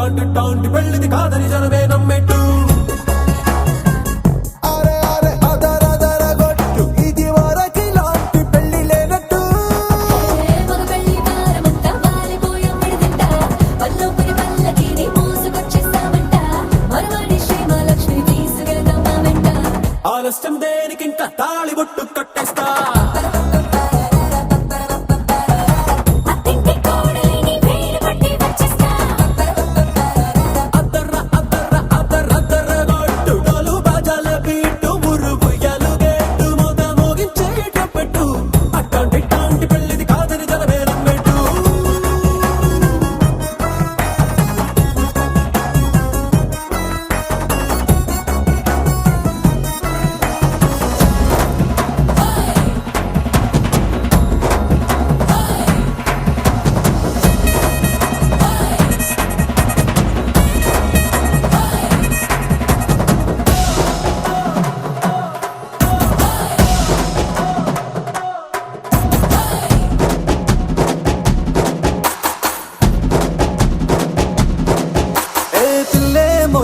అట్టాంటి పెళ్లిది కాదని జనమే నమ్మెట్టు ఆలస్యం దేనికి ఇంకా తాళి బొట్టు కట్టేస్తా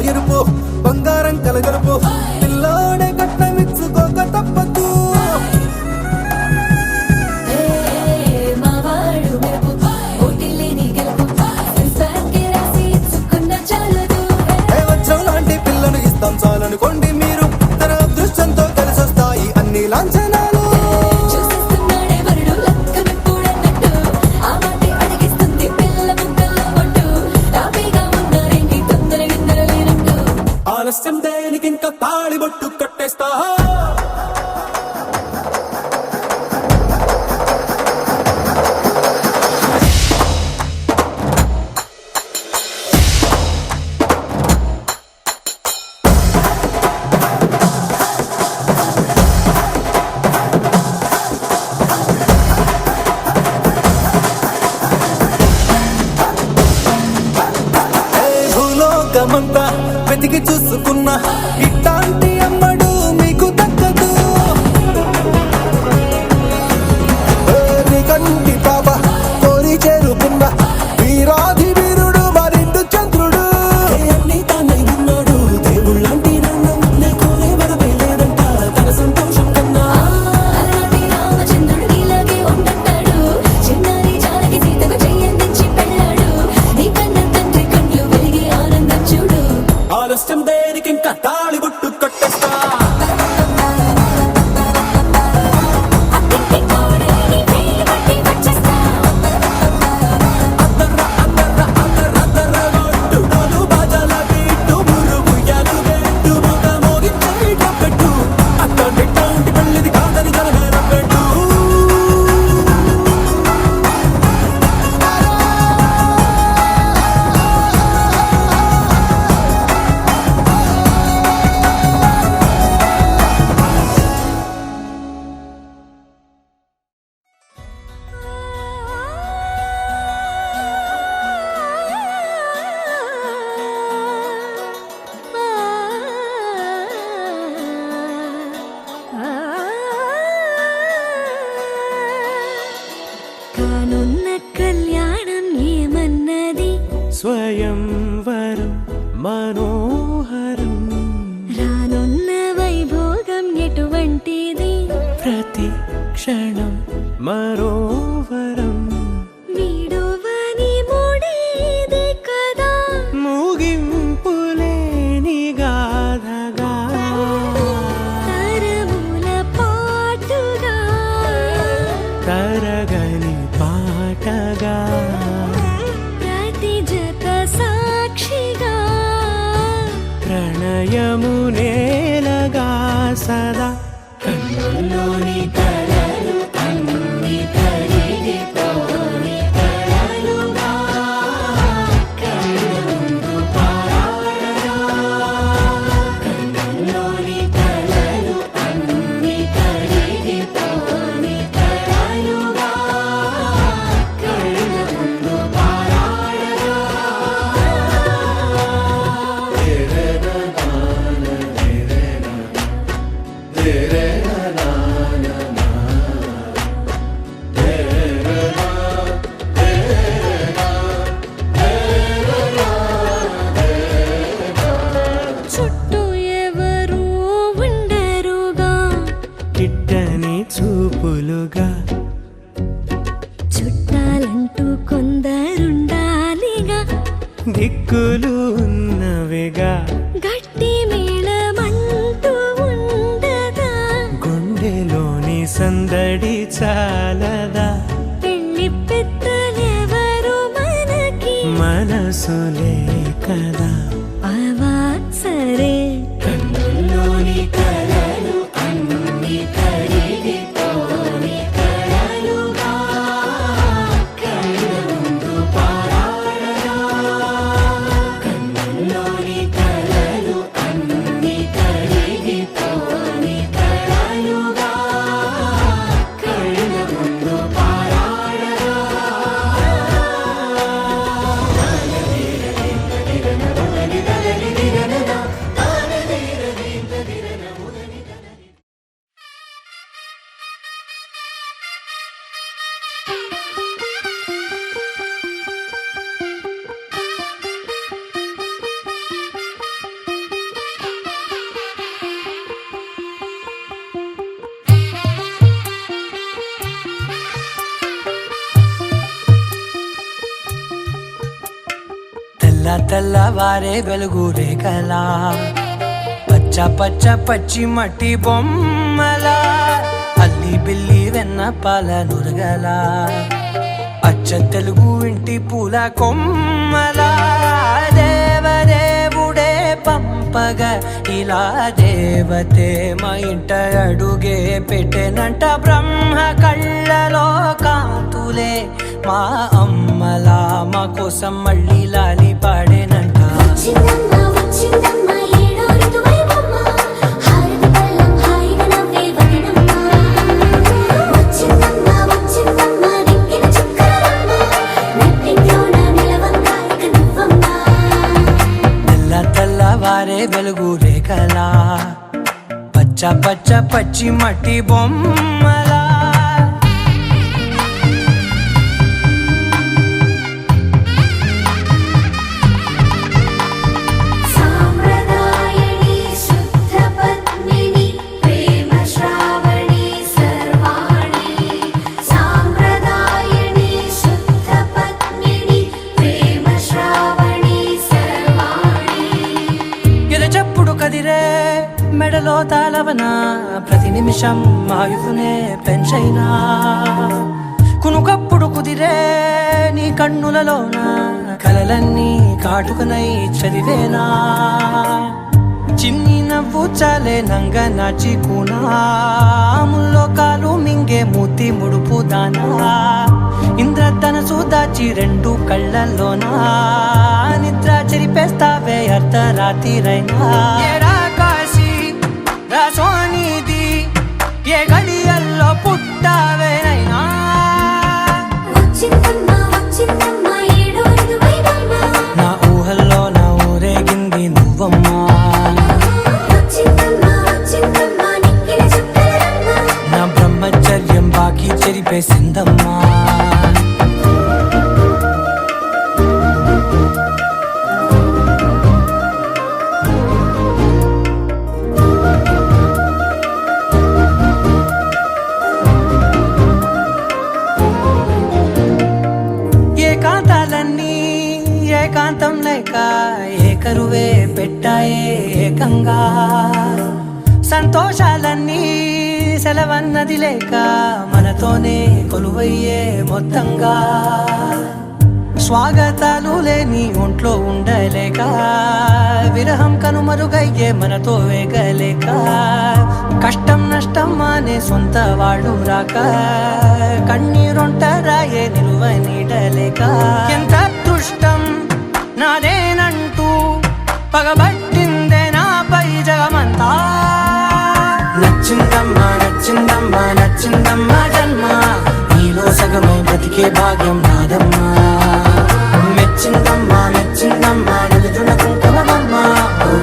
ఎరుపు బంగారం కలగలుపు పిల్లోడే కట్టమిచ్చుకోక తప్పదు వచ్చం లాంటి పిల్లను ఇస్తాం చాలనుకోండి మీరు తన అదృష్టంతో కలిసొస్తాయి అన్ని లాంఛనాలు ఆలస్యం దేనికి ఇంకా తాళి బొట్టు కట్టేస్తా భూలోకమంతా వెతికి చూసుకున్నా ఇట్లాంటి అమ్మడు మీకు దక్కదు కంటి పాప కోరి చేరుకున్న వీరాధి వీరుడు మరిండు చంద్రుడు అన్ని తానై ఉన్నాడు దేవుళ్ళంటి నన్ను నే కోరే వరమే లేదంట తన సంతోషం కన్నా రామచంద్రుడు ఇలాగే ఉండంటాడు చిన్నారి జానకి సీతకు చెయ్యందించి పెళ్ళాడు నీ కన్న తండ్రి కళ్ళు వెలిగి ఆనందం చూడు ఆలస్యం దేనికి ఇంకా తాళి బొట్టు కట్టేస్తా స్వయంవరం మనోహరం రానున్న వైభోగం ఎటువంటిది ప్రతి క్షణం మరోవరం వీడువని ముడేది కదా ముగింపులేని గాథగా తరముల పాటుగా తరగని పాటగా సాక్షిగా ప్రణయము నేలగా సదా కన్నుల్లోని కలలు అన్ని కరిగిపోని కలలుగా కన్నుందు పారాడగా కన్నుల్లోని కలలు అన్ని కరిగిపోని కలలుగా కన్నుందు పారాడగా తెల్లవారే వెలుగు రేఖలా పచ్చ పచ్చ పచ్చి మట్టి బొమ్మలా అల్లి బిల్లి వెన్న పాల నురగలా అచ్చ తెలుగు ఇంటి పూల కొమ్మలా దేవదేవుడే పంపగా ఇలా దేవతే మా ఇంట అడుగే పెట్టెనంట బ్రహ్మ కళ్ళలో కాంతులే మా అమ్మలా మా కోసం మళ్ళీ లాలి పాడేనంట వచ్చిందమ్మ వచ్చిందమ్మ ఏడో ఋతువైవమ్మ హారతి పళ్ళం హాయిగా నవ్వే వదనమ్మ వచ్చిందమ్మ వచ్చిందమ్మ దిక్కిన చుక్కలమ్మ నట్టింట్లోన నిలవంగా ఇక నువ్వమ్మ తెల్లవారే వెలుగు రేఖలా పచ్చ పచ్చ పచ్చి మట్టి బొమ్మలా సాంప్రదాయని శుద్ధ పద్మిని ప్రేమ శ్రావణి సర్వాణి సాంప్రదాయని శుద్ధ పద్మిని ప్రేమ శ్రావణి సర్వాణి ఎరచప్పుడు కదిరే మెడలో తాళవన ప్రతి నిమిషం ఆయుధునే పెంచైనా కునుకప్పుడు కుదిరే నీ కన్నులలోన కలలన్నీ కాటుకనై చదివేనా చిన్ని నవ్వు చాలే నంగ నాచి కూనాముల్లో కాలు మింగే మూతి ముడుపు దానా ఇంద్రధనసు దాచి రెండు కళ్ళల్లోనా నిద్ర చెరిపేస్తావే అర్ధరాత్రిరైనా ఏరా కాశీ రా సోనిది ఏ గడియల్లో పుట్టావేనైనా వచ్చిందమ్మ వచ్చిందమ్మ ఏడో ఋతువైవమ్మ నా ఊహల్లో నా ఊరేగింది నువ్వమ్మా వచ్చిందమ్మ వచ్చిందమ్మ నిక్కిన చుక్కలమ్మ నా బ్రహ్మచర్యం బాకీ చెరిపేసిందమ్మా ఏకాంతాలన్నీ ఏకాంతం లేక ఏకరువే పెట్టాయే ఏకంగా సంతోషాలన్నీ సెలవన్నది లేక మనతోనే కొలువయ్యే మొత్తంగా స్వాగతాలు లేని ఒంట్లో ఉండలేక విరహం కనుమరుగయ్యే మనతో వేగలేక కష్టం నష్టం అనే సొంత వాళ్ళు రాక కన్నీరొంటరాయే నిలువ నీడలేక ఎంత దుష్టం నాదేనంటూ పగబట్టిందే నాపై జగమంతా నచ్చిందమ్మా నచ్చిందమ్మా నచ్చిందమ్మా జన్మ నీలో సగమై బ్రతికే భాగ్యం నాదమ్మా మెచ్చిందమ్మా మెచ్చిందమ్మా నిలుచున్న కుంకుమమ్మా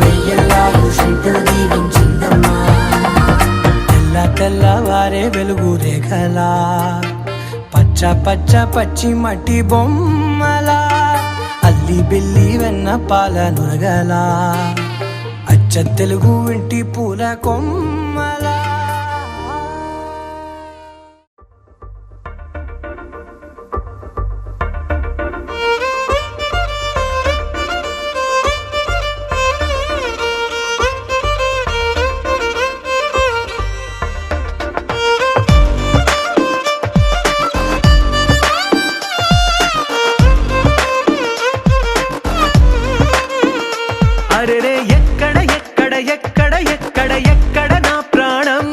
వెయ్యల్లాలు శంకులు దీవించిందమ్మా తెల్లవారే వెలుగు రేఖలా పచ్చ పచ్చ పచ్చి మట్టి బొమ్మలా అల్లి బిల్లి వెన్న పాల నురగలా అచ్చ తెలుగు ఇంటి పూల కొమ్మలా అరెరే ఎక్కడ ఎక్కడ ఎక్కడ ఎక్కడ ఎక్కడ నా ప్రాణం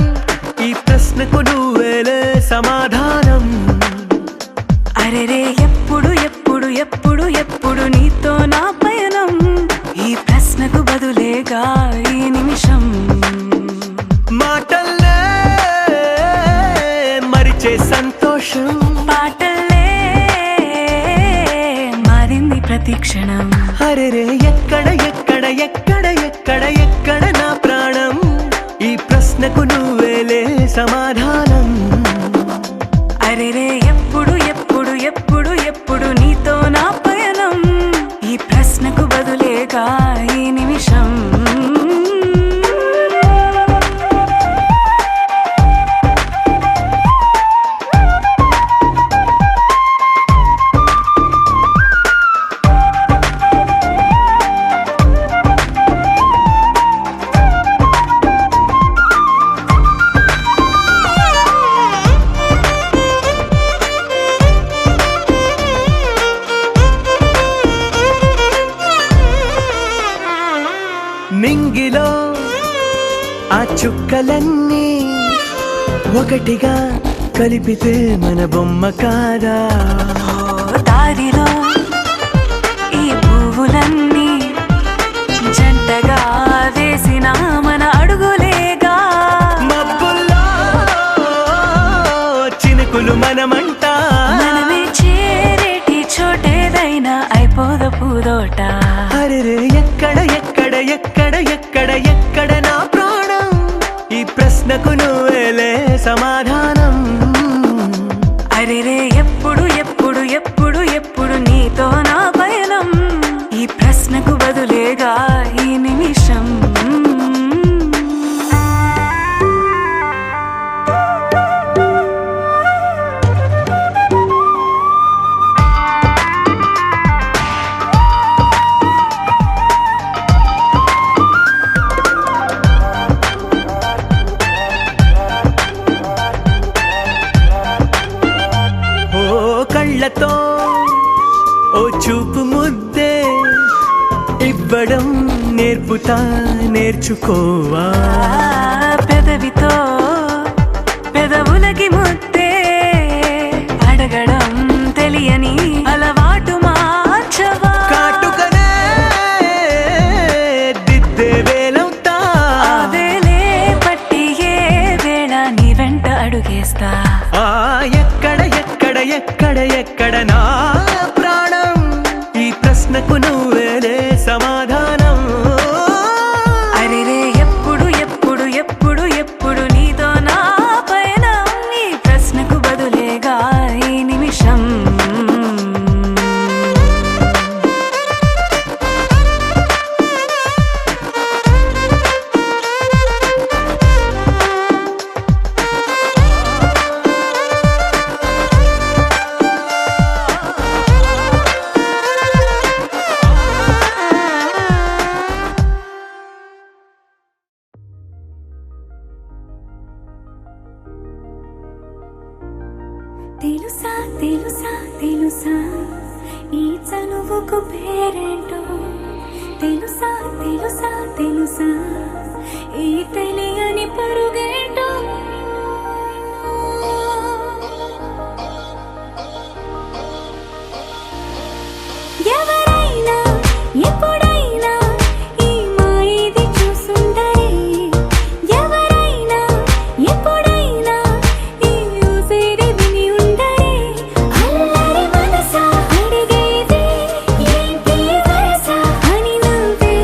ఈ ప్రశ్నకు నువ్వేలే సమాధానం అరెరే ఎప్పుడు ఎప్పుడు ఎప్పుడు ఎప్పుడు నీతో నా పయనం ఈ ప్రశ్నకు బదులేగా ఈ నిమిషం మాటల్లే మరిచే సంతోషం పాటలే మారింది ప్రతి క్షణం అరెరే ఎక్కడ ఎక్కడ ఎక్కడ ఎక్కడ ఎక్కడ నా ప్రాణం ఈ ప్రశ్నకు నువ్వేలే సమాధానం అరెరే ఎప్పుడు ఎప్పుడు ఎప్పుడు ఎప్పుడు నీతో నా పయనం ఈ ప్రశ్నకు బదులేగా ఈ నిమిషం మొక్కలన్నీ ఒకటిగా కలిపితే మన బొమ్మ కాదా దారిలో ఈ పువ్వులన్నీ జంటగా వేసిన మన అడుగులేగా మబ్బుల్లో చినుకులు మనమంట మనమే చేరేటి చోటేదైనా అయిపోదు పూదోట అరెరే ఎక్కడ ఎక్కడ ఎక్కడ ఎక్కడ ఎక్కడ నా ప్రాణం ఈ ప్రశ్నకు నువ్వేలే సమాధానం అరెరే ఎప్పుడు ఎప్పుడు ఎప్పుడు ఎప్పుడు నీతో నా పయనం ఈ ప్రశ్నకు బదులేగా ఈ నిమిషం ఓ కళ్ళతో ఓ చూపు ముద్దే ఇవ్వడం నేర్పుతా నేర్చుకోవా పెదవితో పెదవులకి ముద్దే అడగడం తెలియని అలవాటు మార్చవా కాటుకనే దిద్దే వేలవుతా ఆ వేలే పట్టి ఏ వేళ నీ వెంట అడుగేస్తా ఆ ఎక్కడ ఎక్కడ ఎక్కడ ఎక్కడ నా ప్రాణం ఈ ప్రశ్నకు నువ్వేలే సమాధానం అరెరే ఎప్పుడు ఎప్పుడు ఎప్పుడు ఎప్పుడు నీతో నా పయనం ఈ ప్రశ్నకు బదులేగా ఈ నిమిషం తెలుసా తెలుసా తెలుసా ఈ చనువుకు పేరేంటో తెలుసా తెలుసా తెలుసా ఈ తెలియని పరుగేంటో ఎవరైనా ఎప్పుడైనా ఈ మాయది చూసుండరే ఎవరైనా ఎప్పుడైనా ఈ ఊసేది విని ఉండరే అల్లరి మనసా అడిగేది ఏంటి వరసా అని నవ్వే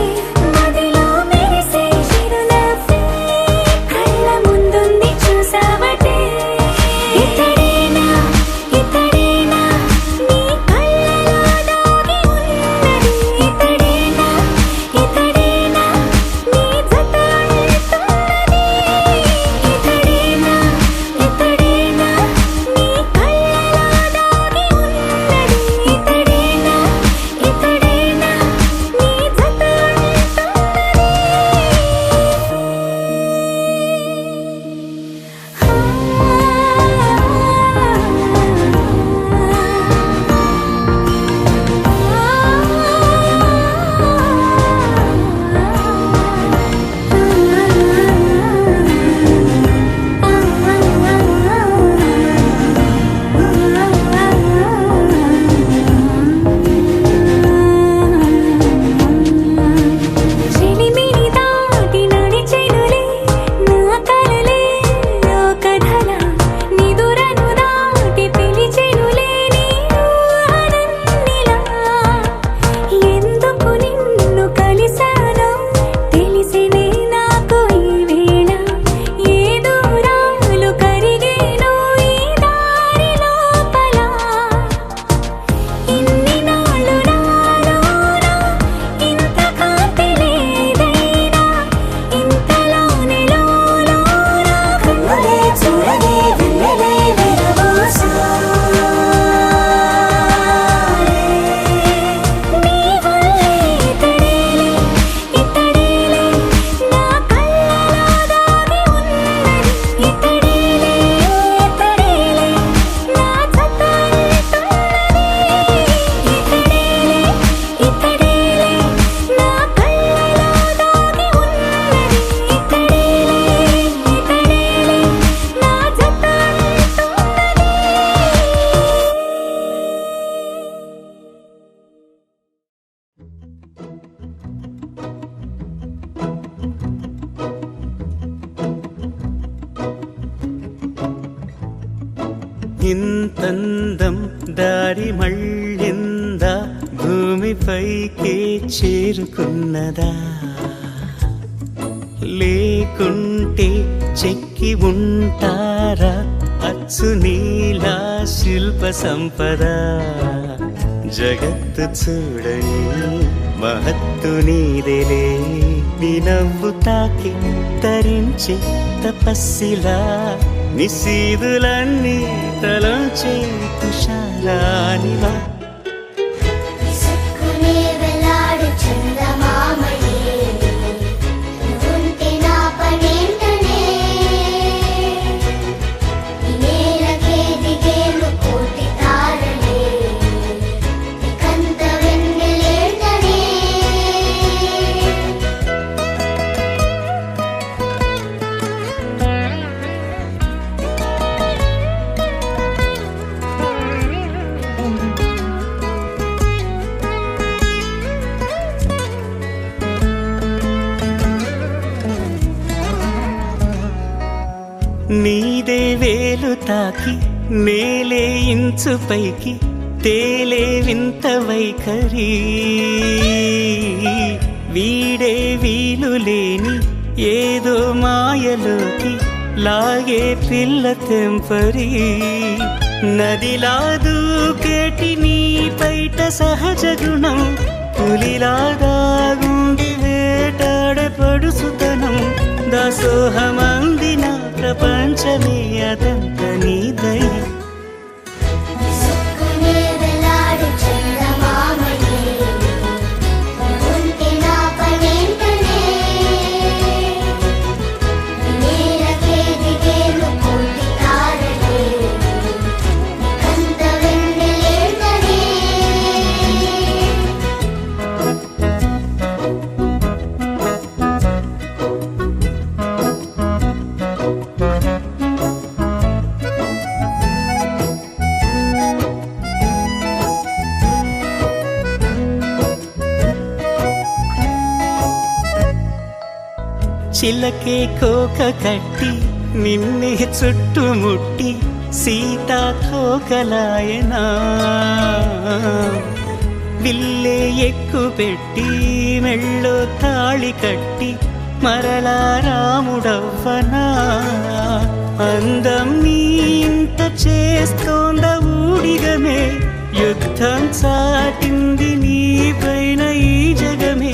మదిలో మెరిసే చిరునవ్వే ఇంతందం దారి మళ్ళిందా భూమిపైకే చేరుకున్నదా లేకుంటే చెక్కి ఉంటారా అచ్చు నీలా శిల్ప సంపద జగత్తు చూడని మహత్తు నీదేలే నీ నవ్వు తాకి తరించే తపస్సిలా నిశీదులన్నీ తలంచే తుషారానివా విసుక్కునే వెలాడు చందమామయే నువ్వుంటే నా పనేంటనే ఈ నేలకే దిగేను కోటి తారలే నీకంత వెన్నెలేంటనే నీదే వేలు తాకి నేలే ఇంచు పైకి తేలే వింత వైఖరి వీడే వీలు లేని ఏదో మాయలోకి లాగే పిల్ల తెంపరి నదిలా దూకేటి నీ పైట సహజ గుణం పులిలాగా గుండి వేటాడే పడుసుతనం దాసోహమందిన ప్రపంచమే అదంత నీదై విసుక్కునే వెలాడు చందమామయే నువ్వుంటే నా పనేంటనే ఈ నేలకే దిగేను కోటి తారలే నీకంత వెన్నెలేంటనే చిలకే కోక కట్టి నిన్నే చుట్టుముట్టి సీతాకోకలాయనా విల్లే ఎక్కు పెట్టి మెళ్ళో తాళి కట్టి మరలా రాముడవ్వనా అందం నీ ఇంత చేస్తోంద ఊడిగమే యుద్ధం చాటింది నీ పైన ఈ జగమే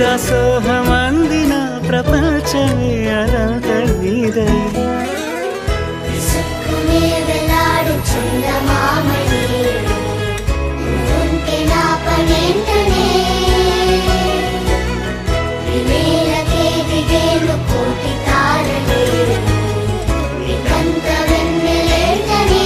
దాసోహమందిన ప్రపంచమే అదంత నీదై విసుక్కునే వెలాడు చందమామయే నువ్వుంటే నా పనేంటనే ఈ నేలకే దిగేను కోటి తారలే నీకంత వెన్నెలేంటనే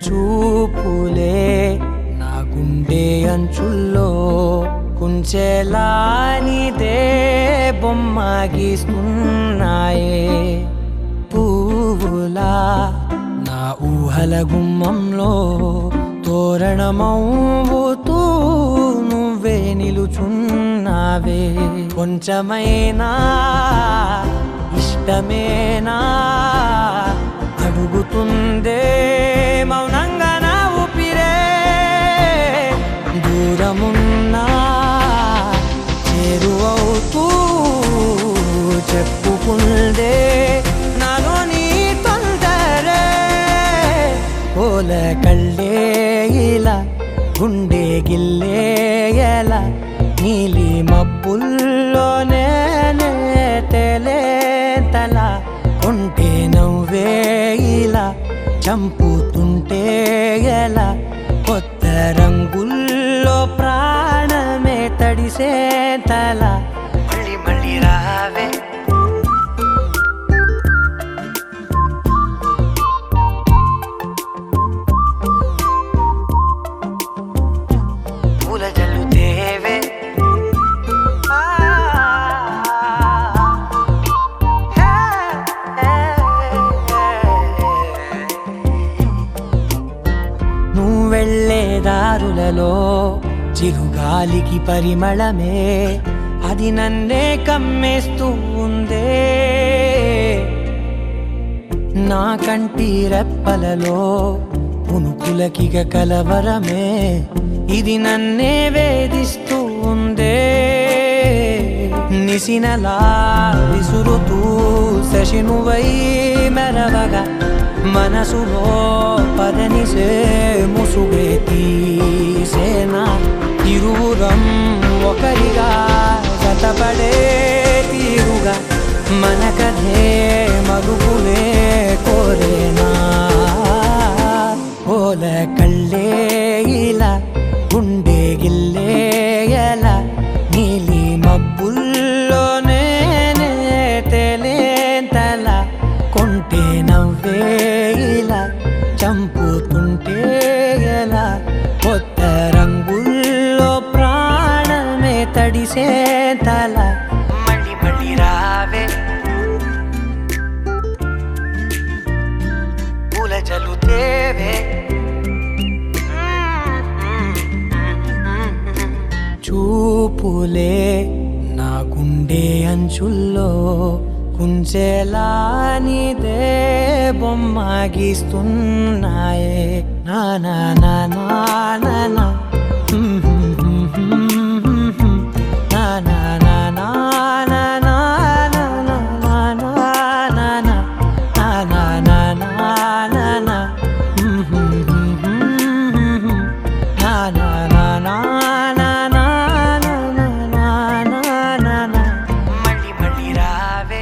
చూపులే నా గుండె అంచుల్లో కుంచెలానిదే బొమ్మ గీస్తున్నాయే పువ్వులా నా ఊహల గుమ్మంలో తోరణమవుతూ నువ్వే నిలుచున్నావే కొంచెమైనా ఇష్టమేనా అడుగుతుందే మౌనంగా నా ఊపిరే దూరమున్నా చేరువవుతూ చెప్పుకుందే నాలో నీ తొందరే పోల కళ్ళే ఇలా గుండె గిల్లే ఎలా నీలి మబ్బుల్లోనే తేలే తల కొంటే నవ్వే ఇలా చంపుతుంటే ఎలా కొత్త రంగుల్లో ప్రాణమే తడిసే తల మళ్ళీ మళ్ళీ రావే పూల జల్లు దేవే రెప్పలలో చిరుగాలికి పరిమళమే అది నన్నే కమ్మేస్తూ ఉందే నా కంటి రెప్పలలో పునుకులకిగ కలవరమే ఇది నన్నే వేధిస్తూ ఉందే నిసినలా విసురుతూ శశినువై మెరవగా మనసులో పదనిసే ముసుగే తీసేనా ఇరువురం ఒకరిగా జతపడే తీరుగా మన కథే మలుపులే కోరేనా ఓల కళ్ళే ఇలా గుండె గిల్లే ఎలా నీలి మబ్బుల్లోనే తేలేంతల కొంటే నవ్వే ఇలా చంపుతుంటే ఎలా కొత్త రంగుల్లో ప్రాణమే తడిసే తల మళ్ళీ మళ్ళీ రావే పూల జలుతేవే చూపులే నా గుండె అంచుల్లో కుంచెలా నీదే బొమ్మ గీస్తున్నాయే నా నా నా నా నా నా నా నా నా నా నా నా మళ్ళీ మళ్ళీ రావే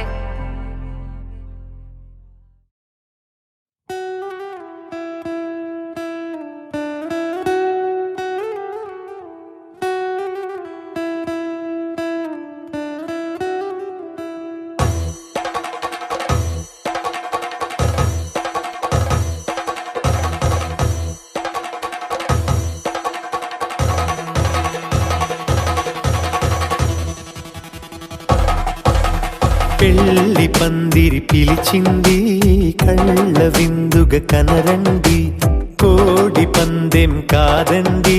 పెళ్లి పందిరి పిలిచింది కళ్ళ విందుగా కనరండి కోడి పందెం కాదండి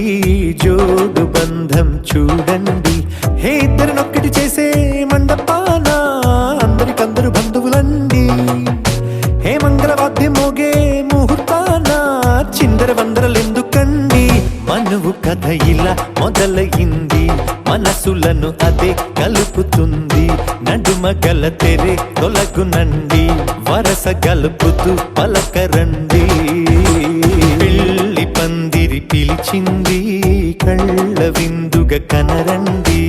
జోడు బంధం చూడండి హే ఇద్దరినొక్కటి చేసే మండపాన అందరికందరు బంధువులండి హే మంగళవాద్యం మోగే ముహూర్తాన చిందర వందరలెందుకండి మనువు కథ ఇలా మొదలయింది మనసులను అదే కలుపుతుంది నడుమ గల తెరే తొలగునండి వరస గలుపుతూ పలకరండి పెళ్లి పందిరి పిలిచింది కళ్ళ విందుగా కనరండి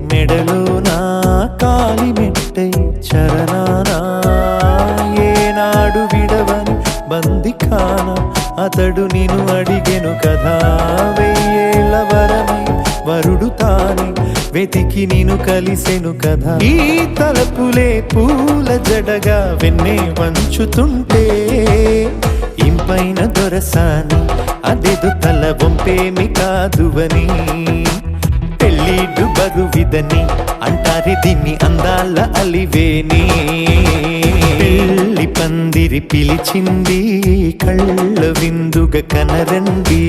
మెడలోనా కాలి మెట్టై చరణానా ఏనాడు విడవని బందిఖాన అతడు నిన్ను అడిగెను కదా వెయ్యేళ్ళ వరమై వరుడు తానే వెతికి నిన్ను కలిసెను కదా ఈ తలపులే పూల జడగా వెన్నే వంచుతుంటే ఇంపైన దొరసాని అదేదో తల వంపేమి కాదువని పెళ్ళిడు బరువిదని అంటారే దీన్ని అందాల అలివేని పెళ్లి పందిరి పిలిచింది కళ్ళ విందుగా కనరండి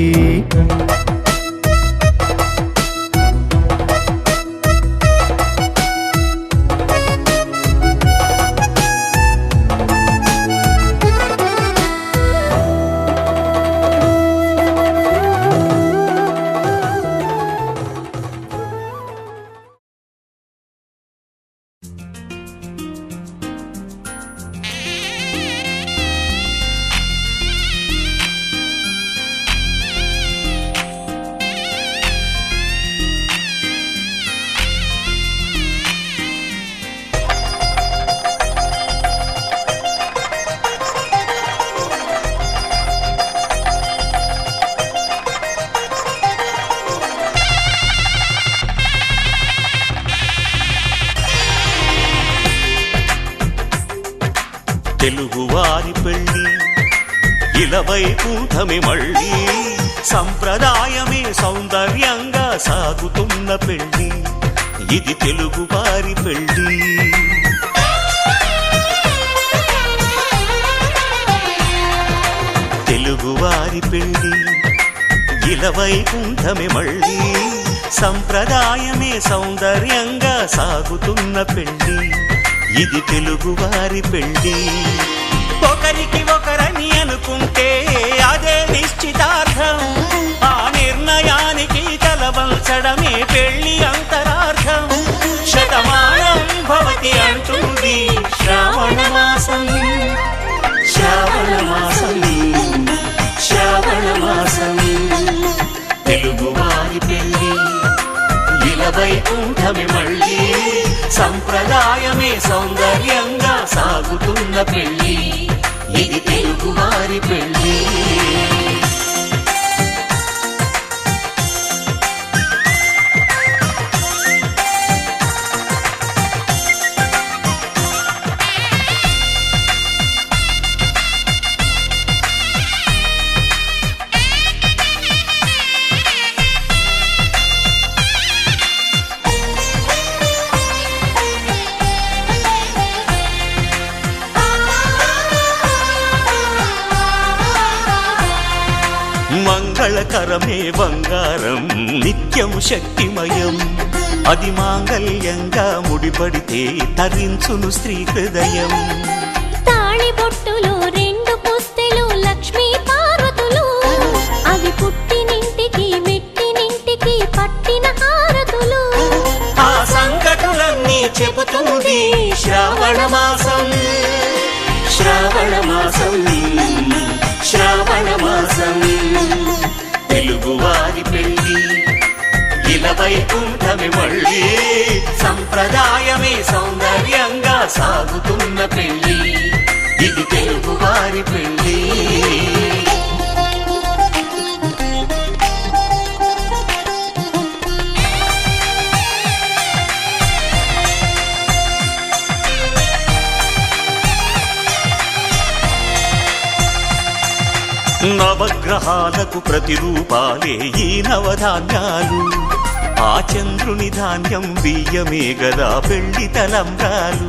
తెలుగువారి పెళ్ళి ఇలవైకుంఠమి మళ్ళీ సంప్రదాయమే సౌందర్యంగా సాగుతున్న పెళ్ళి ఇది తెలుగువారి పెళ్ళి తెలుగువారి పెళ్ళి ఇలవైకుంఠమి మళ్ళీ సంప్రదాయమే సౌందర్యంగా సాగుతున్న పెళ్ళి ఇది తెలుగువారి పెళ్ళి ఒకరికి ఒకరని అనుకుంటే అదే నిశ్చితార్థం ఆ నిర్ణయానికి తలవంచడమే పెళ్లి అంతరార్థం శతమానం భవతి అంటుంది శ్రావణ మాసం శ్రావణ మాసం శ్రావణ మాసం తెలుగువారి పెళ్ళి ఇలవైకుంఠమి మళ్ళీ సంప్రదాయమే సౌందర్యంగా సాగుతున్న పెళ్ళి ఇది తెలుగువారి పెళ్ళి మంగళకరమే బంగారం నిత్యం శక్తిమయం అది మాంగళ్యంగా ముడిపడితే తరించును స్త్రీ హృదయం తాళిబొట్టులో రెండు పుస్తెలు లక్ష్మీ పార్వతులు అవి పుట్టినింటికి మెట్టినింటికి పట్టిన హారతులు ఆ సంకటులన్నీ చెబుతుంది శ్రావణ మాసం శ్రావణ మాసం శ్రావణ మాసం తెలుగువారి పెళ్ళి ఇలవైకుంఠమి మళ్ళీ సంప్రదాయమే సౌందర్యంగా సాగుతున్న పెళ్ళి ఇది తెలుగువారి పెళ్ళి నవగ్రహాలకు ప్రతిరూపాలే ఈ నవధాన్యాలు ఆ చంద్రుని ధాన్యం బియ్యమే గదా పెళ్లి తలంబ్రాలు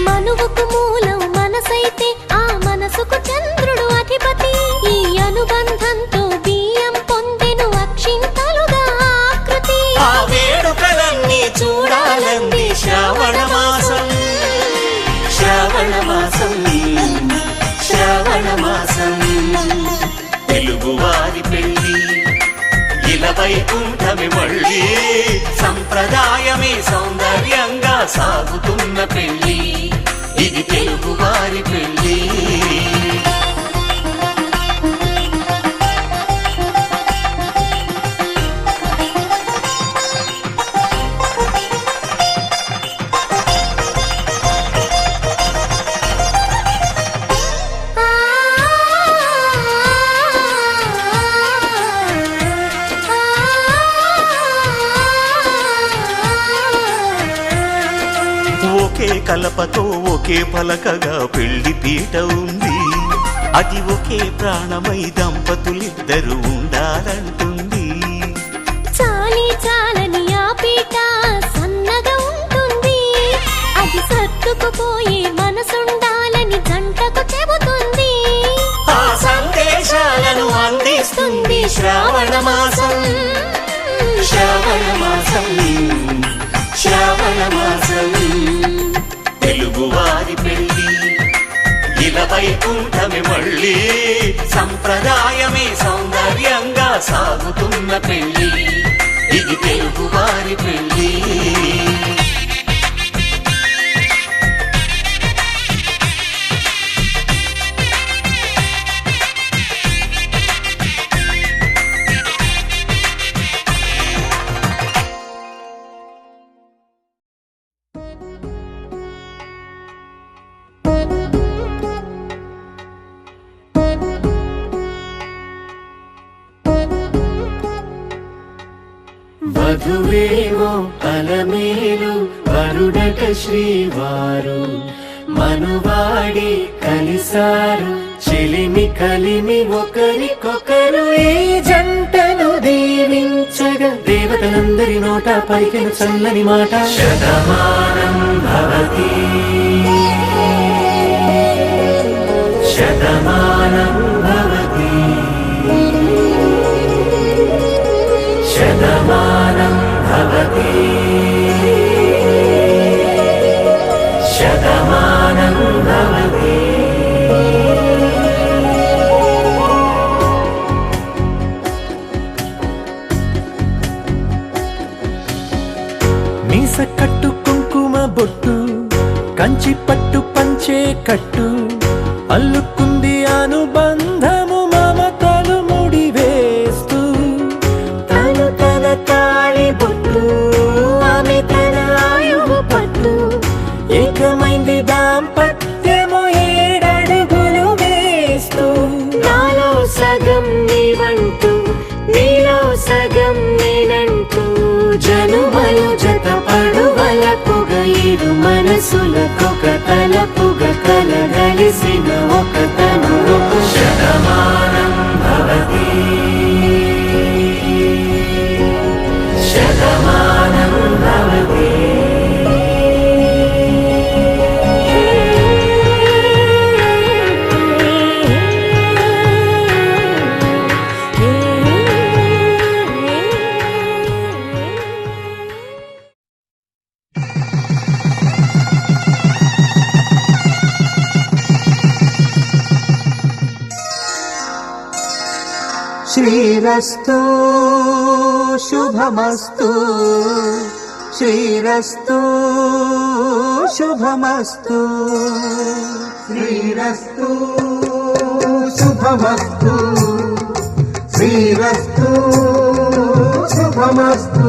మనువుకు మూలం మనసైతే ఆ మనసుకు చంద్రుడు అధిపతి ఈ అనుబంధంతో బియ్యం పొందెను అక్షింతలుగా ఆకృతి ఆ వేడుకలన్నీ చూడాలంది శ్రావణ మాసం శ్రావణ మాసం శ్రావణ మాసం తెలుగువారి పెళ్ళి ఇలవైకుంఠమి మళ్ళీ సంప్రదాయమే సౌందర్యంగా సాగుతున్న పెళ్ళి ఇది తెలుగువారి పెళ్ళి ఒకే కలపతో ఒకే పలకగా పెళ్లి పీట ఉంది అది ఒకే ప్రాణమై దంపతులిద్దరు ఉండాలంటుంది చాలి చాలని ఆ పీట సన్నగా ఉంటుంది అది సర్దుకుపోయే మనసుండాలని జంటకు చెబుతుంది ఆ సందేశాలను అందిస్తుంది శ్రావణ మాసం శ్రావణ మాసం శ్రావణ మాసం తెలుగువారి పెళ్ళి ఇలవైకుంఠమి మళ్ళీ సంప్రదాయమే సౌందర్యంగా సాగుతున్న పెళ్ళి ఇది తెలుగువారి పెళ్ళి వధువేమో అలమేలు వరుడట శ్రీవారు మనువాడి కలిసారు చెలిమి కలిమి ఒకరికొకరు ఈ జంటను దీవించగా దేవతలందరి నోట పలికిన చల్లని మాట శతమానం భవతి శతమానం భవతి శతమానం భవతి శతమానం భవతి మీస కట్టు కుంకుమ బొట్టు కంచి పట్టు పంచే కట్టు అల్లుకుంది అనుబంధము మమతలు ముడివేస్తూ తను తన తాళి బొట్టు ఆమె తన ఆయువు పట్టు ఏకమైంది దాంపత్యము 7 అడుగులు వేస్తూ నాలో సగం నీవంటూ నీలో సగం నేనంటూ జనుమలు జత పడువలపుగ ఇరు మనసులకొక తలపుగ కలగలిసిన ఒక తను శతమానం భవతి శతమానం భవతి శ్రీరస్తు శుభమస్తు శ్రీరస్తు శుభమస్తు శ్రీరస్తు శుభమస్తు శ్రీరస్తు శుభమస్తు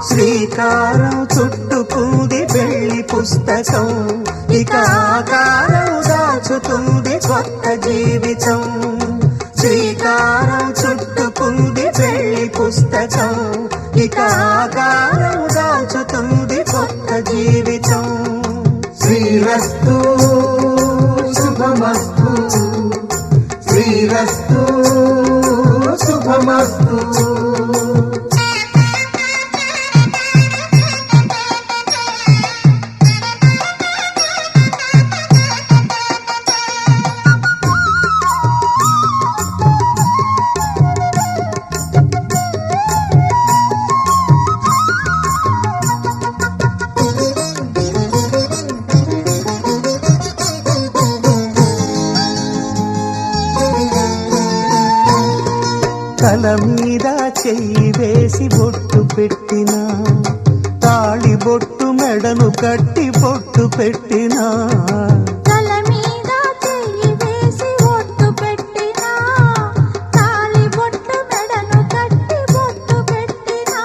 శ్రీకారం చుట్టుకుంది పెళ్లి పుస్తకం ఇక ఆకారం దాచుతుంది కొత్త జీవితం శ్రీకారం చుట్టుకుంది పెళ్లి పుస్తకం ఇక ఆకారం దాచుతుంది కొత్త జీవితం శ్రీరస్తు శుభమస్తు శ్రీరస్తు శుభమస్తు తల మీద చెయ్యి వేసి బొట్టు పెట్టినా తాళి బొట్టు మెడను కట్టి బొట్టు పెట్టినా తల మీద చెయ్యి వేసి బొట్టు పెట్టినా తాళి బొట్టు మెడను కట్టి బొట్టు పెట్టినా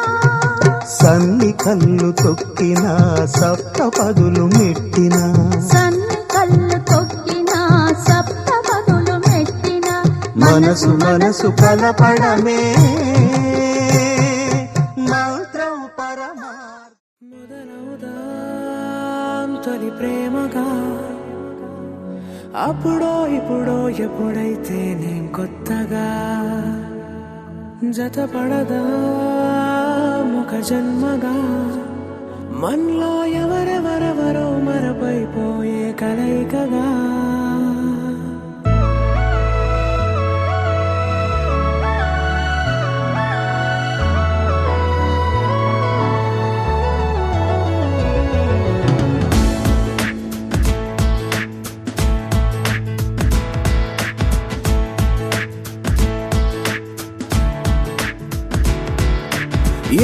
సన్ని కళ్ళు తొక్కినా సప్త పదులు మెట్టినా సన్ని కళ్ళు తొక్కినా సప్త పదులు మెట్టినా మనసు మనసు కలపడమే మంత్రం మొదలవుదాం తొలి ప్రేమగా అప్పుడో ఇప్పుడో ఎప్పుడైతే నేను కొత్తగా జతపడదా ఒక జన్మగా మనలో ఎవరెవరెవరో మరపైపోయే కలయికగా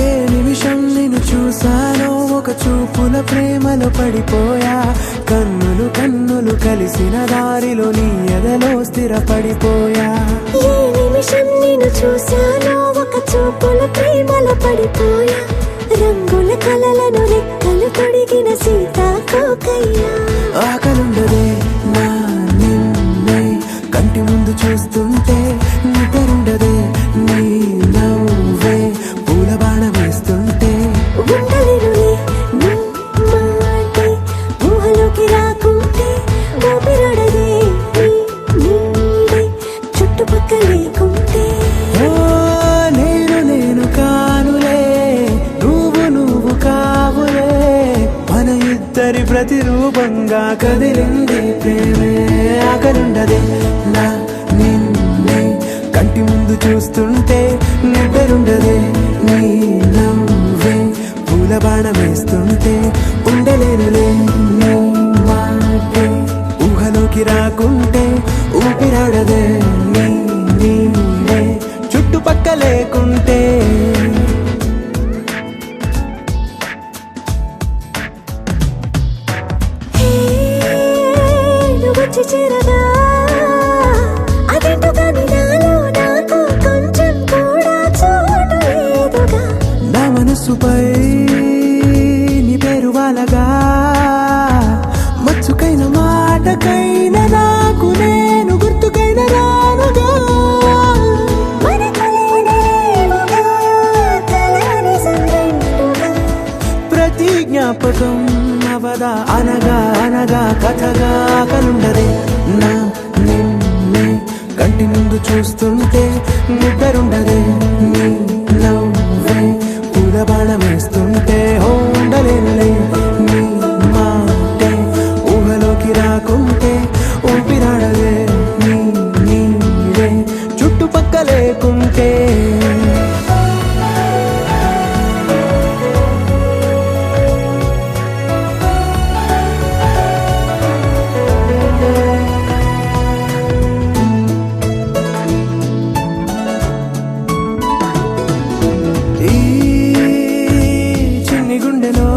ఏ నిమిషం నిన్ను చూసానో ఒక చూపుల ప్రేమలో పడిపోయా కన్నులు కన్నులు కలిసిన దారిలో నీ ఎదలో స్థిరపడిపోయా ఏ నిమిషం నిన్ను చూశానో ఒక చూపుల ప్రేమలో పడిపోయా రంగుల కలలను రెక్కలు తొడిగిన సీతాకోకయ్యా ఆకలుండదే నా నిన్నే కంటి ముందు చూస్తుంటే నిద్రుండదే నీ నవ్వే పూల బాణ వేస్తుంటే ఉండలేనులే నీ మాటే ఊహలోకి రాక ఇద్దరి ప్రతిరూపంగా కదిలింది ప్రేమే ఆకలుండదే నా నిన్నే కంటి ముందు చూస్తుంటే నిద్రుండదే నీ నవ్వే పూల బాణం వేస్తుంటే ఉండలేనులే నీ మాటే ఊహలోకి రాకుంటే ఊపిరాడదే నీ నీడే చుట్టుపక్క లేకుంటే వచ్చి చేరగా అదేంటో కానీ నాలో నాకు కొంచెం కూడా చోటు లేదుగా నా మనసుపై నీ పేరు వాలగా మచ్చుకైన మాటకైన నాకు నేను గుర్తుకైన రానుగా మనకలేనేమోగా కలని సంగంటుగా ప్రతి జ్ఞాపకం అవదా అనగా అనగా కథగా కలుండదే నా నిన్నే కంటి ముందు చూస్తుంటే నిద్రుండదే నీ నవ్వే పూల బాణం వేస్తుంటే ఉండలేనులే నీ మాటే ఊహలోకి రాకుంటే ఊపిరాడదే నీ నీడే చుట్టుపక్క లేకుంటే ఈ చిన్ని గుండెలో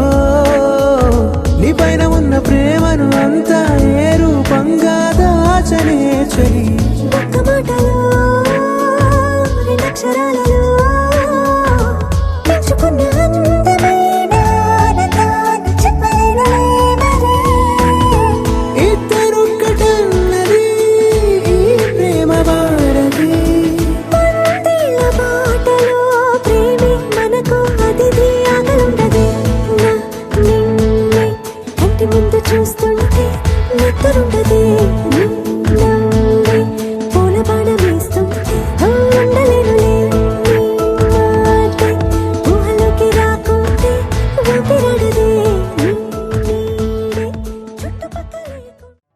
నీ పైన ఉన్న ప్రేమను అంతా ఏ రూపంగా దాచనే చలి ఒక్క మాటలో రెండక్షరాలలో పెంచుకున్న అందమైన ఆనందాన్ని చెప్పలేనులే మరి ఇద్దరొక్కటన్నది ఈ ప్రేమ వారది పందిళ్ళ బాటలో ప్రేమే మనకు అతిథి ఆగలుండదే నా నిన్నే కంటి ముందు చూస్తుంటే నిద్రుండదే నీ నవ్వే పూల బాణం వేస్తుంటే ఉండలేనులే నీ మాటే ఊహలోకి రాకుంటే ఊపిరాడదే నీ నీడే చుట్టుపక్కల లేకుంటే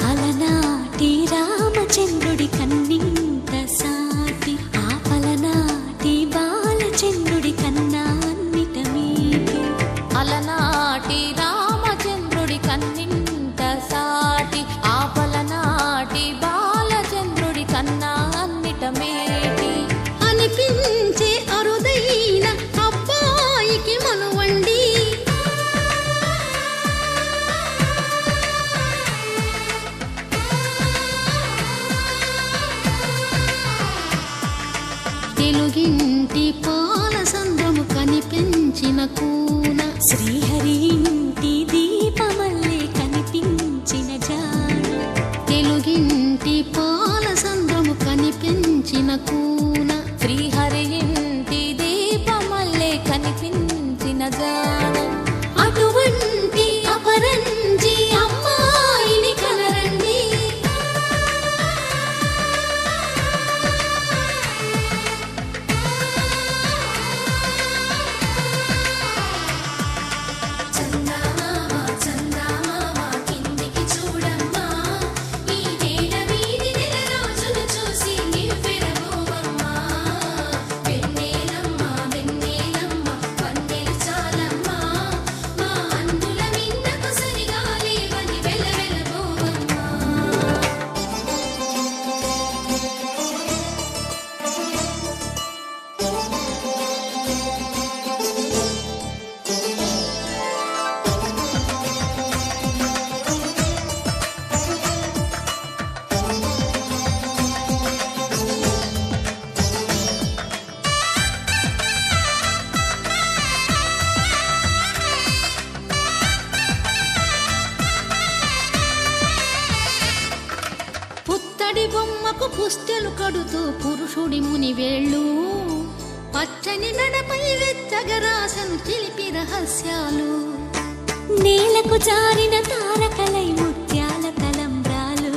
అలనాటి రామచంద్రుడి కన్నింత సాటి ఆపలనాటి బాలచంద్రుడి కన్నా అన్నిట మీటి అలనాటి రామచంద్రుడి కన్నింత సాటి ఆపలనాటి బాలచంద్రుడి కన్నా అన్నిట మేటి అనిపించే అరుదైన అబ్బాయికి మనువండి తెలుగింటి పాల సంద్రము కనిపించిన కూన శ్రీహరి ఇంటి దీపమల్లే కనిపించిన జాన తెలుగింటి పాల సంద్రము కనిపించిన కూన శ్రీహరి ఇంటి దీపమల్లే కనిపించిన జాన అటువంటి అపరంజి అమ్మాయిని కనరండి పుత్తడి బొమ్మకు పుస్తెలు కడుతూ పురుషుడి ముని వేళ్ళు పచ్చని నడపై వెచ్చగరాసను చిలిపి రహస్యాలు నేలకు జారిన తారకలై ముత్యాల తలంబ్రాలు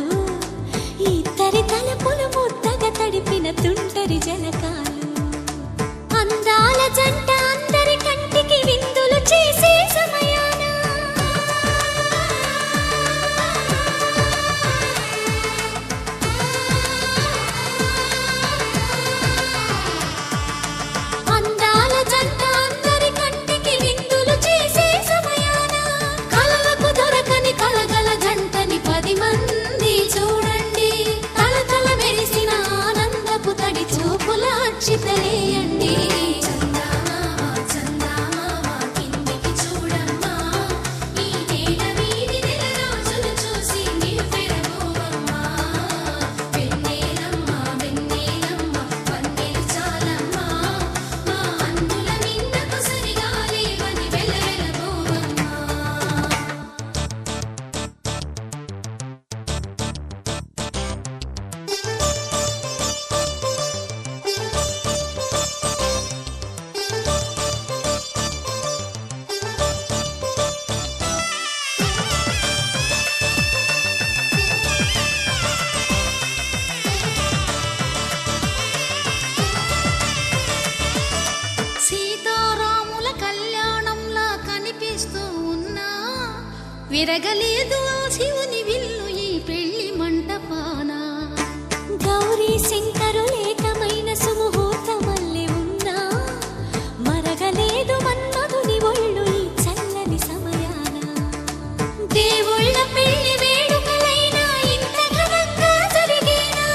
ఇద్దరి తలపులు ముద్దగా తడిపిన తుంటరి జలకాలు అందాల జంట అందరి కంటికి విందులు చేసే సమయాన అందాల జంట అందరి కంటికి విందులు చేసే సమయాన కలలకు దొరకని కలగల జంటని 10 మంది చూడండి తలతల మెరిసిన ఆనందపు తడి చూపుల అచ్చితలేయండి కిందికి చూడమ్మా ఈ నేల వీధి నెల రోజులు చూసి నివ్వెరపోవమ్మా వెన్నెలమ్మ వెన్నెలమ్మ వన్నెలు చాలమ్మా మా అందుల నిన్నకు సరిగా లేవని వెలవెలబోవమ్మా సీతారాముల కళ్యాణంలా కనిపిస్తూ ఉన్నా విరగలేదు ఆ శివుని విల్లు ఈ పెళ్లి మంటపాన గౌరీ శంకరులేకమైన సుముహూర్తమల్లె ఉన్నా మరగలేదు మన్మధుని ఒళ్ళు ఈ చల్లని సమయాన దేవుళ్ళ పెళ్లి వేడుకలైనా ఇంత ఘనంగా జరిగేనా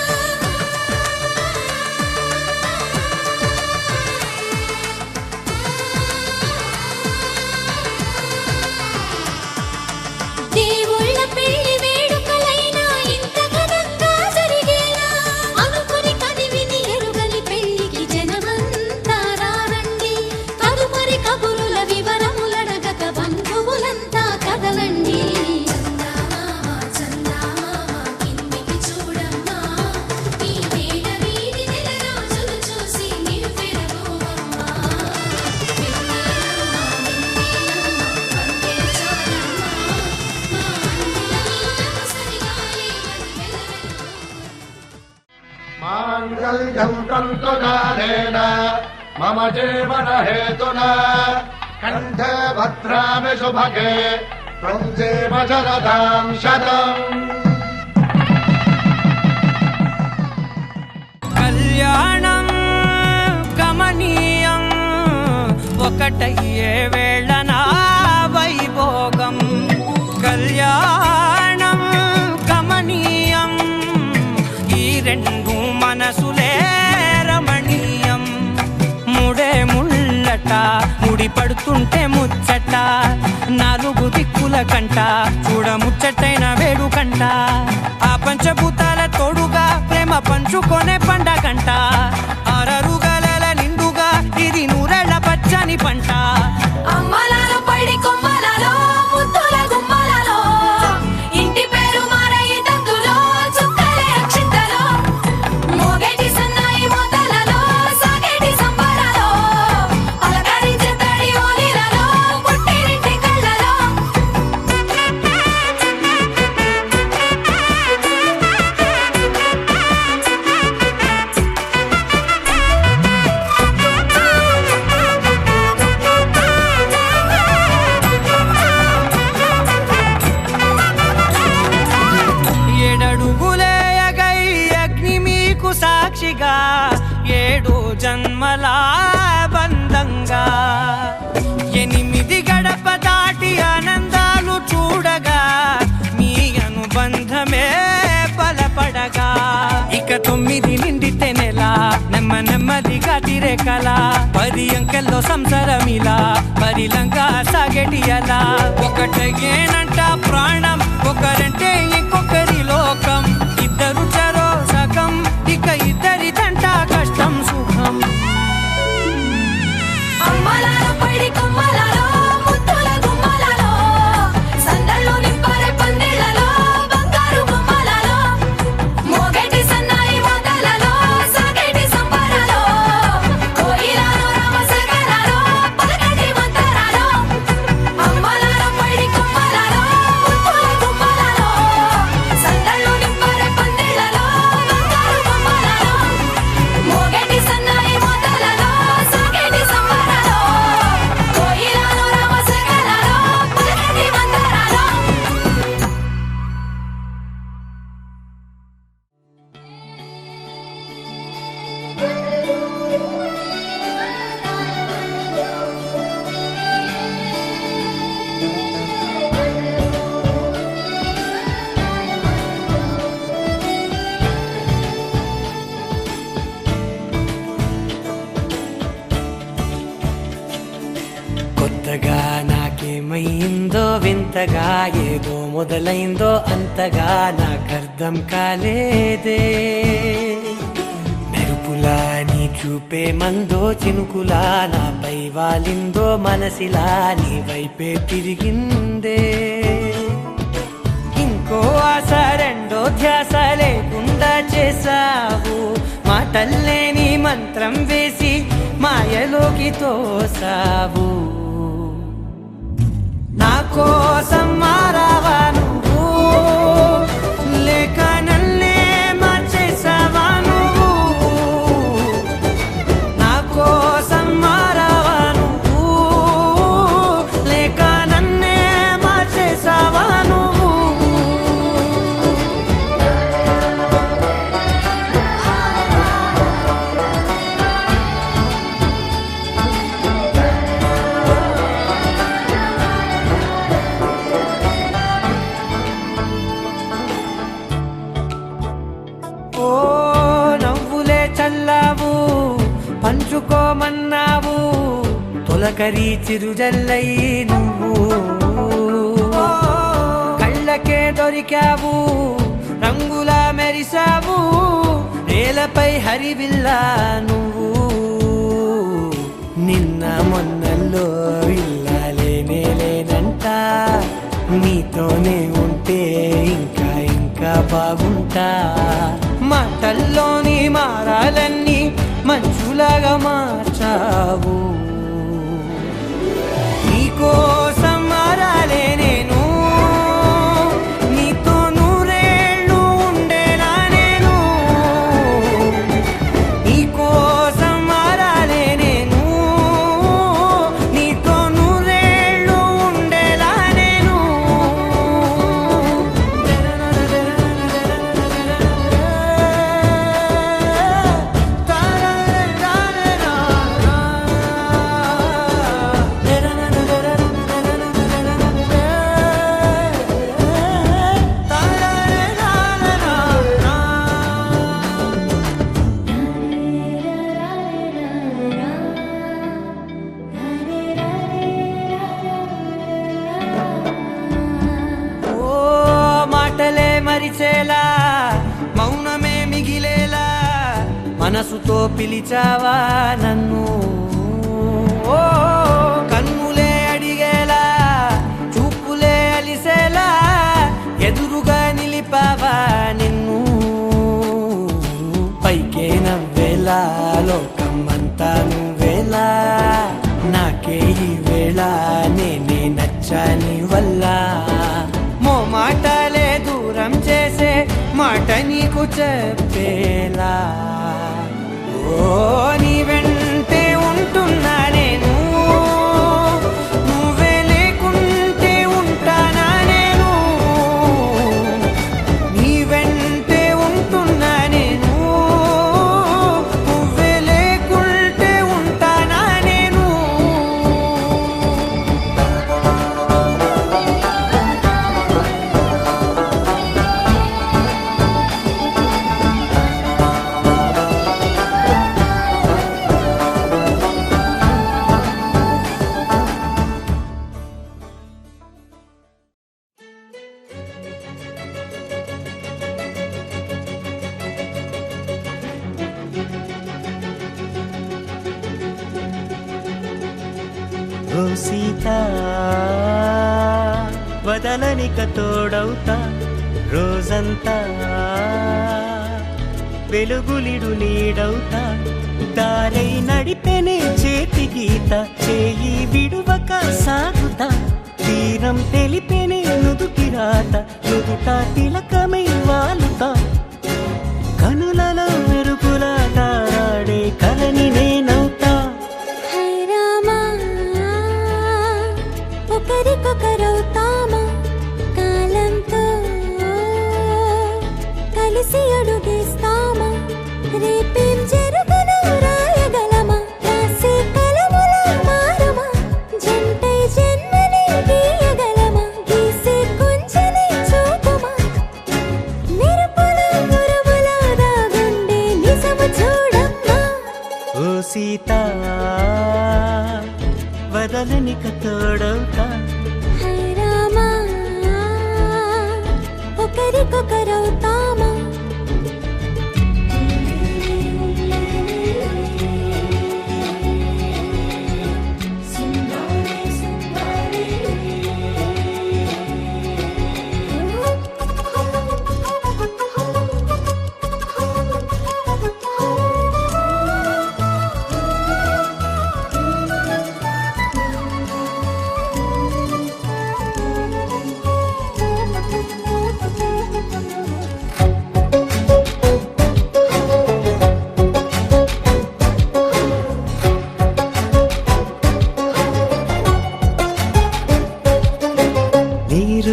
దేవుళ్ళ పెళ్లి వేడుకలైనా ఇంత ఘనంగా జరిగేనా అనుకుని కనివిని ఎరుగని పెళ్లికి జనమంతా రారండి తదుపరి కబురుల వివరములడగక బంధువులంతా కదలండి కిందికి చూడమ్మా ఈ నేల వీధి నెల రోజులు చూసి నివ్వెరపోవమ్మా వెన్నెలమ్మ వన్నెలు చాలమ్మా మా అందుల నిన్నకు సరిగా లేవని వెలవెలబోవమ్మా మాంగళ్యం తంతునానేన మమ జీవన హేతునా కంఠే భద్రామి శుభగే త్వం జీవ శరదాం శతం కళ్యాణం కమనీయం ఒకటయ్యే వేళ నా వైభోగం కళ్యాణం కమనీయం ఈ రెండు మనసులే రమణీయం ముడే ముళ్ళట ముడి పడుతుంటే ముచ్చట 4 దిక్కుల కంట చూడ ముచ్చటైన వేడుకంట ఆ పంచభూతాల తోడుగా ప్రేమ పంచుకొనే పండగంట అరరుగలల నిండుగా ఇది 100 పచ్చని పంట అమ్మలాలో పడి కొమ్మలలో ముద్దుల గుమ్మలలో ఇంటి పేరు మారయి తందులో చుక్కలే అక్షింతలో మోగేటి సన్నాయి మోతలలో సాగేటి సంబరాలో పలకరించే తడి ఓలిలలో పుట్టినింటి కళ్ళలో ఏడడుగులేయగై అగ్ని మీకు సాక్షిగా 7 జన్మల బంధంగా 8 గడప దాటి ఆనందాలు చూడగా మీ అనుబంధమే బలపడగా ఇక 9 నిండితే నెల నెమ్మదిగా తిరే కల 10 అంకెల్లో సంసారమిలా పరిలంగా సాగేటి అలా ఒకటేనంట ప్రాణం ఒకరంటే ఇంకొకరి లోకం ఇద్దరు చరో సగం ఇక ఇద్దరి తంట కష్టం సుఖం అమ్మలాలో పడి కొమ్మలలో ముద్దుల గుమ్మలలో సందళ్ళు నింపారే పందిళ్ళలో బంగారు గుమ్మలలో మోగేటి ఏమైందో వింతగా ఏదో మొదలైందో అంతగా నాకర్థం కాలేదే మెరుపులా నీ చూపే మందో చినుకులా నాపై వాలిందో మనసిలా నీ వైపే తిరిగిందే ఇంకో ఆశ రెండో ధ్యాస లేకుండా చేసావు మాటల్లేని మంత్రం వేసి మాయలోకి తోసావు నా కోసం మారావా నువ్వు లేక నన్నే మార్చేసావా నువ్వు నా కోసం మారావా నువ్వు లేక నన్నే మార్చేసావా నువ్వు ఓ నవ్వులే చల్లావు పంచుకోమన్నావు తొలకరి చిరుజల్లై నువ్వు కళ్ళకే దొరికావు రంగులా మెరిసావు నేలపై హరివిల్లా నువ్వు నిన్న మొన్నల్లో ఇల్లాలేనే లేనంట నీతోనే ఉంటే ఇంకా ఇంకా బాగుంటా మాటల్లోని మారాలన్నీ మంచులాగా మార్చావు నీకోసం మారాలే నేను నీతో నూరేళ్ళు ఉండేలా నేను నీకోసం మారాలే నేను నీతో నూరేళ్ళు ఉండేలా నేను ఓ మాటలే మరిచేలా మౌనమే మిగిలేలా మనసుతో పిలిచావా నన్ను ఓ కన్నులే అడిగేలా చూపులే అలిసేలా ఎదురుగా నిలిపావా నిన్ను పైకే నవ్వేలా లోకమంతా నువ్వేలా నాకే ఈ వేళ నేనే నచ్చాని వల్ల మాటలే దూరం చేసే మాట నీకు చెప్పేలా ఓ నీ వెంటే ఉంటున్నా నేను నువ్వే లేకుంటే ఉంటానా నేను నీ వెంటే ఉంటున్నా నేను నువ్వే లేకుంటే ఉంటానా నేను ఓ సీత వదలనిక తోడవుతా రోజంతా వెలుగులిడు నీడవుతా దారై నడిపెనే చేతి గీత చేయి విడువక సాగుతా తీరం తెలిపెనే నుదుటి రాత నుదుట తిలకమై వాలుతా కనులలో మెరుపులా తారాడే కలని నేనవుతా హై రామా ఒకరికొకరవుతామా కాలంతో కలిసి అడుగేస్తామా రేపేం జరుగునో రాయగలమా రాసే కలముల మారమా జంటై జన్మని గీయగలమా గీసే కొంచెని చూపుమా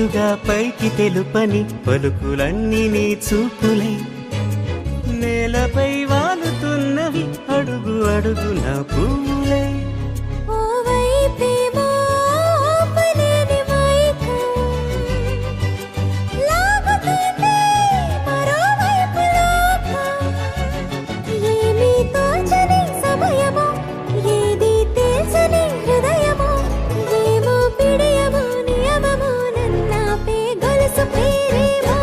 లోతుగా పైకి తెలుపని పలుకులన్నీ నీ చూపులై నేలపై వాలుతున్నవి అడుగు అడుగున పూలై ఓ వైపేమో ఆపలేని మైకం లాగుతుంది మరోవైపు లోకం ఏమీ తోచని సమయమో ఏది తేల్చని హృదయమో ఏమో పిడియమో నియమమో నన్నాపే గొలుసు పేరేమో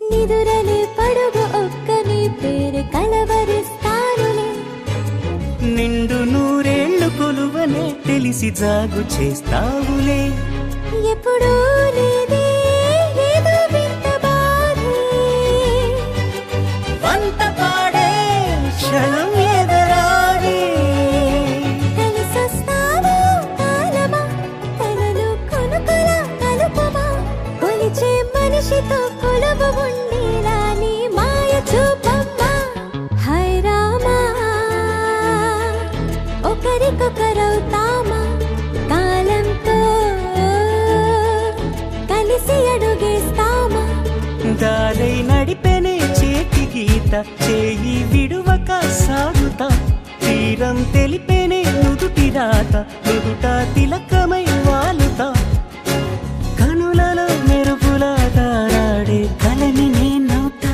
నిదురలే పడుగు ఒక్క నీ పేరు కలవరిస్తానులే నిండు నూరేళ్లు కొలువనే తెలిసి జాగు చేస్తావులే ఎప్పుడూ లేదే ఏదో వింత బాధే వంత పాడే క్షణం ఎదరాగే కలిసొస్తావో కాలమా కలలు కొనుకలా కలుపమా కొలిచే మనిషితో కొలువు ఉండేలా నీ మాయ చూపమ్మా హై రామా ఒకరికొకరవుతామా కాలంతో కలిసి అడుగేస్తామా దారై నడిపెనే చేతి గీత చేయి విడువక సాగుతా తీరం తెలిపెనే నుదుటి రాత నుదుట తిలకమై వాలుతా కనులలో మెరుపులా తారాడే కలని నేనవుతా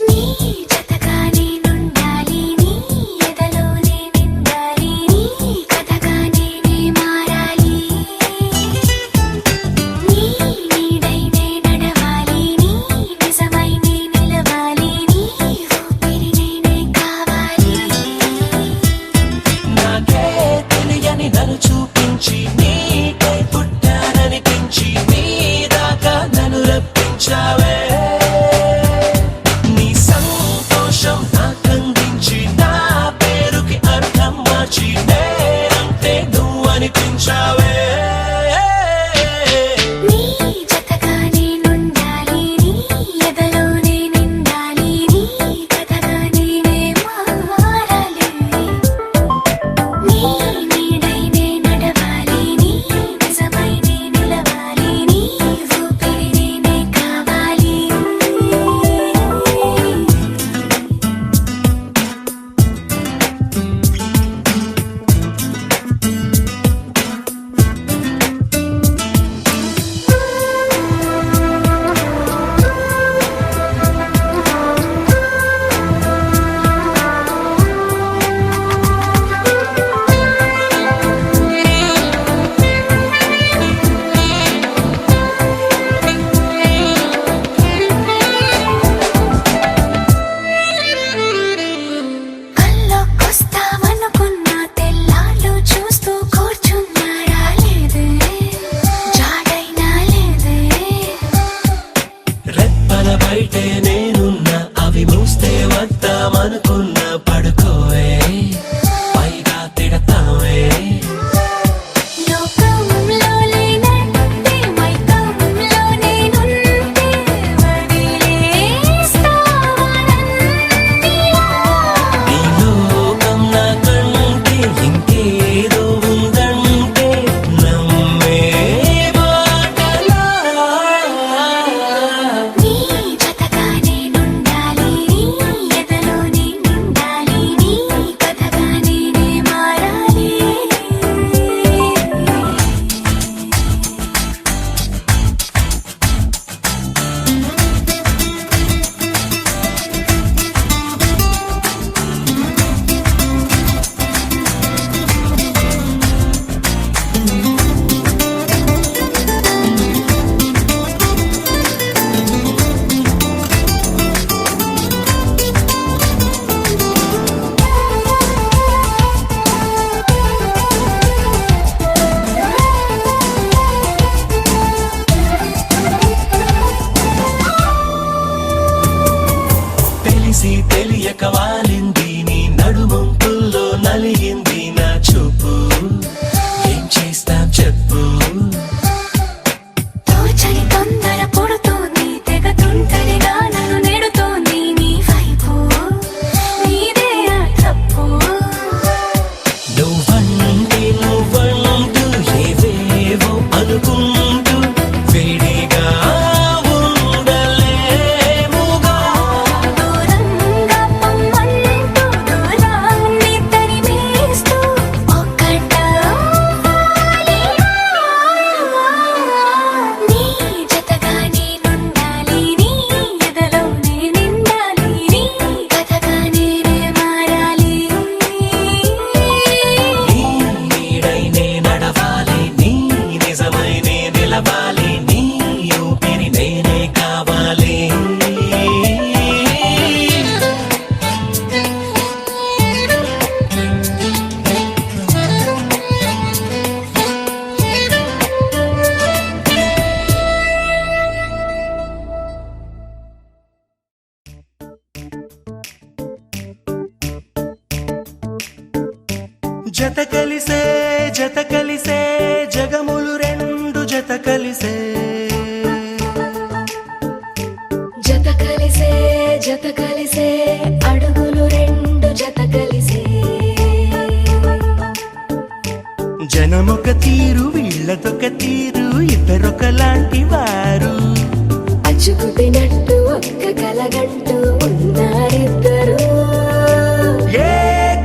నీ పిలవాలి నీ ఊపిరి నేనే కావాలి జత కలిసే జగములు రెండు జత కలిసే జత కలిసే అడుగులు రెండు జత కలిసే జనమొక తీరు వీళ్ళదొక తీరు ఇద్దరొకలాంటి వారు అచ్చుకుతినట్టు ఒక్క కలగంటూ ఉన్నారిద్దరు ఏ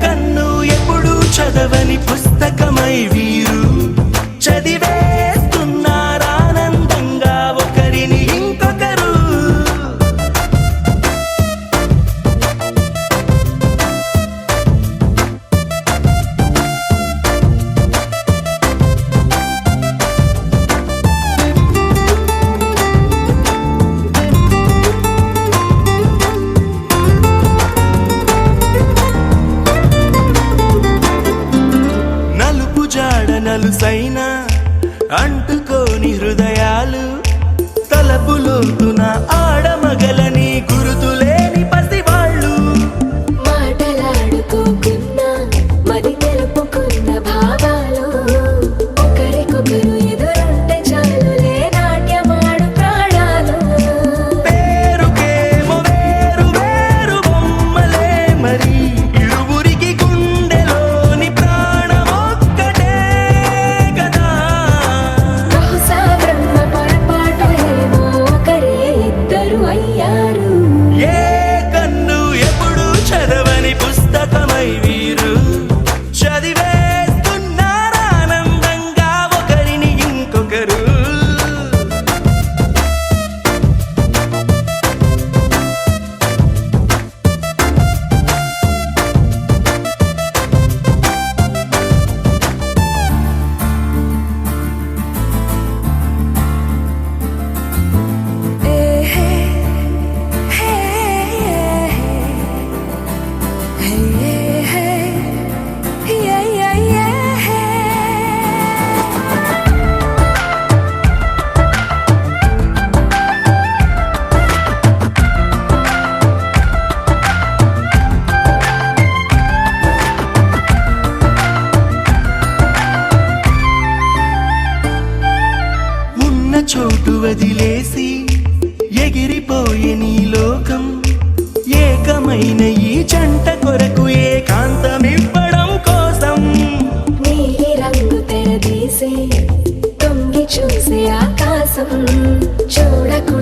కన్ను ఎప్పుడు చదవని పుస్తకమై వీరు చదివేస్తున్నారానందంగా ఒకరిని ఇంకొకరు నలుపు జాడ నలుసైన అంటుకోని హృదయాలు తలపులోతున ఆడమగలని గురుతులేని పసివాళ్ళు మాటలాడుకోకున్నా మరి తెలుపుకున్న భావాలు ఒకరికొకరు ఎదురుంటే చాలులే నాట్యమాడు ప్రాణాలు పేరుకేమో వేరు వేరు బొమ్మలే మరి ఇరువురికి గుండెలోని ప్రాణమొక్కటే కదా బహుశా బ్రహ్మ పొరపాటు ఏమో ఒకరే ఇద్దరు అయ్యారు ఏ కన్ను ఎప్పుడు చదవని పుస్తకమై వీరు చదివేస్తున్నారానందంగా ఒకరిని ఇంకొకరు ఉన్న చోటు వదిలేసి ఎగిరిపోయే నీ లోకం ఏకమైన ఈ జంట కొరకు ఏకాంతమివ్వడం కోసం నీలి రంగు తెరదీసే తొంగి చూసే ఆకాశం చూడకు